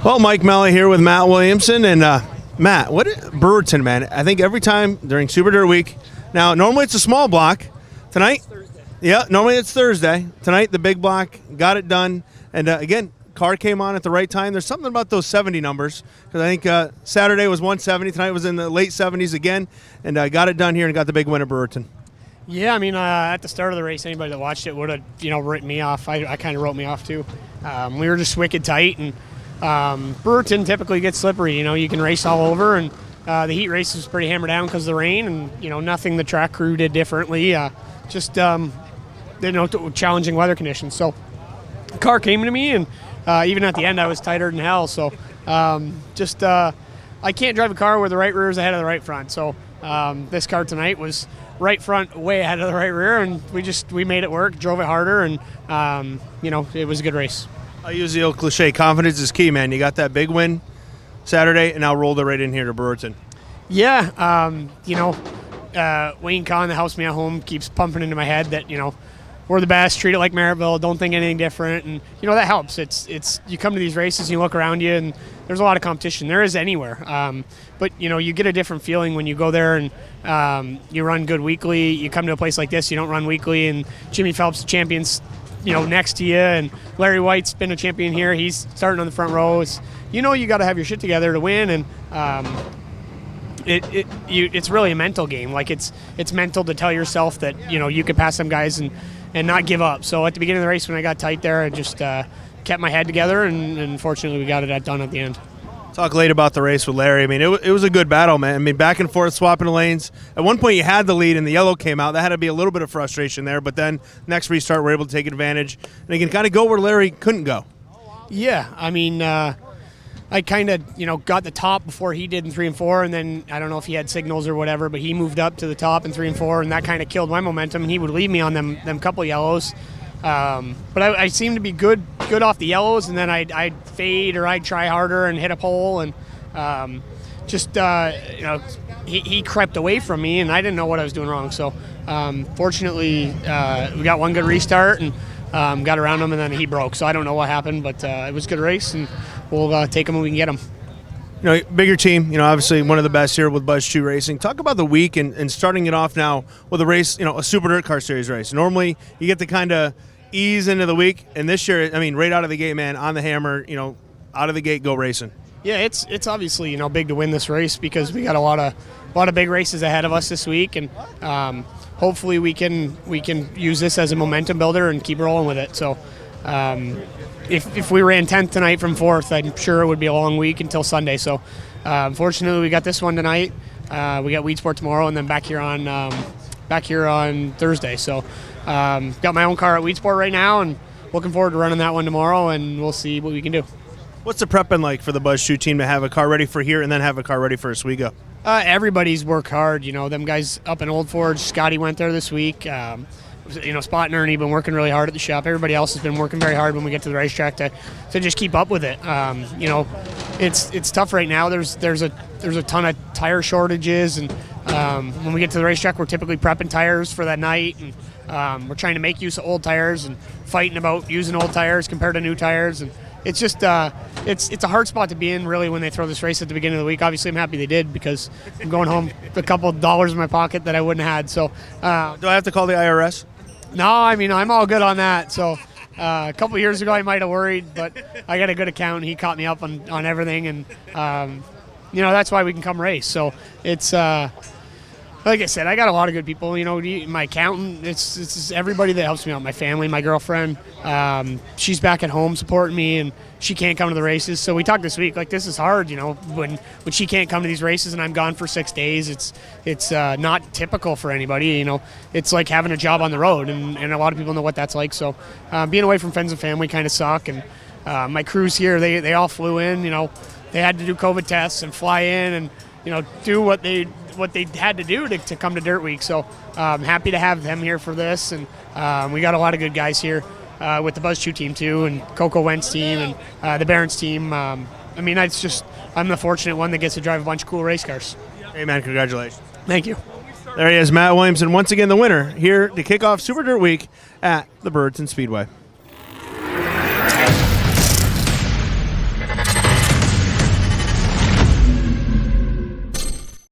Well, Mike Mella here with Matt Williamson. And Matt, what Brewerton, man? I think every time during Super Dirt Week, now normally it's a small block. Tonight, yeah, normally it's Thursday. Tonight, the big block, got it done. And again, car came on at the right time. There's something about those 70 numbers, because I think Saturday was 170, tonight was in the late 70s again, and got it done here and got the big win at Brewerton. Yeah, I mean, at the start of the race, anybody that watched it would have, written me off. I kind of wrote me off too. We were just wicked tight, and Brewerton typically gets slippery. You can race all over, and the heat race was pretty hammered down because of the rain, and nothing the track crew did differently. Just challenging weather conditions. So the car came to me, and even at the end, I was tighter than hell. So I can't drive a car where the right rear is ahead of the right front. So this car tonight was right front way ahead of the right rear, and we made it work, drove it harder, and it was a good race. I use the old cliche, confidence is key, man. You got that big win Saturday, and now rolled it right in here to Brewerton. Yeah, Wayne Kahn, that helps me at home, keeps pumping into my head that, we're the best, treat it like Merrittville, don't think anything different, and, that helps. It's you come to these races, you look around you, and there's a lot of competition. There is anywhere. But, you get a different feeling when you go there and you run good weekly. You come to a place like this, you don't run weekly, and Jimmy Phelps, the champion's, next to you, and Larry White's been a champion here. He's starting on the front row. You got to have your shit together to win, and it's really a mental game. Like it's mental to tell yourself that you can pass some guys and not give up. So at the beginning of the race, when I got tight there, I just kept my head together, and fortunately we got it done at the end. Talk late about the race with Larry. I mean, it was a good battle, man. I mean, back and forth, swapping the lanes. At one point, you had the lead, and the yellow came out. That had to be a little bit of frustration there. But then next restart, we're able to take advantage, and you can kind of go where Larry couldn't go. Yeah, I mean, I kind of got the top before he did in 3 and 4, and then I don't know if he had signals or whatever, but he moved up to the top in 3 and 4, and that kind of killed my momentum. He would leave me on them couple yellows. But I seemed to be good off the yellows, and then I'd fade or I'd try harder and hit a pole, and he crept away from me, and I didn't know what I was doing wrong. So fortunately, we got one good restart and got around him, and then he broke. So I don't know what happened, but it was a good race, and we'll take him when we can get him. Bigger team, obviously one of the best here with Buzz 2 Racing. Talk about the week and starting it off now with a race, a Super DIRTcar Series race. Normally, you get to kind of ease into the week, and this year, I mean, right out of the gate, man, on the hammer, out of the gate, go racing. Yeah, it's obviously, big to win this race because we got a lot of big races ahead of us this week, and hopefully we can use this as a momentum builder and keep rolling with it. So if we ran 10th tonight from 4th, I'm sure it would be a long week until Sunday. So fortunately, we got this one tonight. We got Weed Sport tomorrow, and then back here on Thursday. So got my own car at Weed Sport right now, and looking forward to running that one tomorrow, and we'll see what we can do. What's the prep been like for the Buzz 2 team to have a car ready for here and then have a car ready for Oswego? Everybody's worked hard. Them guys up in Old Forge, Scotty went there this week. Spot and Ernie been working really hard at the shop. Everybody else has been working very hard when we get to the racetrack to just keep up with it. It's tough right now. There's a ton of tire shortages, and when we get to the racetrack, we're typically prepping tires for that night, and we're trying to make use of old tires and fighting about using old tires compared to new tires. And it's just it's a hard spot to be in, really, when they throw this race at the beginning of the week. Obviously, I'm happy they did because I'm going home with a couple of dollars in my pocket that I wouldn't have had. So do I have to call the IRS? No, I mean, I'm all good on that. So a couple of years ago, I might have worried, but I got a good accountant. He caught me up on everything, and that's why we can come race. So it's like I said, I got a lot of good people. My accountant, it's everybody that helps me out. My family, my girlfriend, she's back at home supporting me, and she can't come to the races. So we talked this week, like, this is hard, when she can't come to these races and I'm gone for 6 days. It's not typical for anybody. It's like having a job on the road, and a lot of people know what that's like. So being away from friends and family kind of suck. And my crews here, they all flew in. They had to do COVID tests and fly in and do what they had to do to come to Dirt Week. So I'm happy to have them here for this, and we got a lot of good guys here with the Buzz 2 team too, and Coco Wentz team, and the Barons team. I'm the fortunate one that gets to drive a bunch of cool race cars. Hey man, congratulations. Thank you. There he is, Matt Williamson, once again the winner here to kick off Super Dirt Week at the Brewerton Speedway.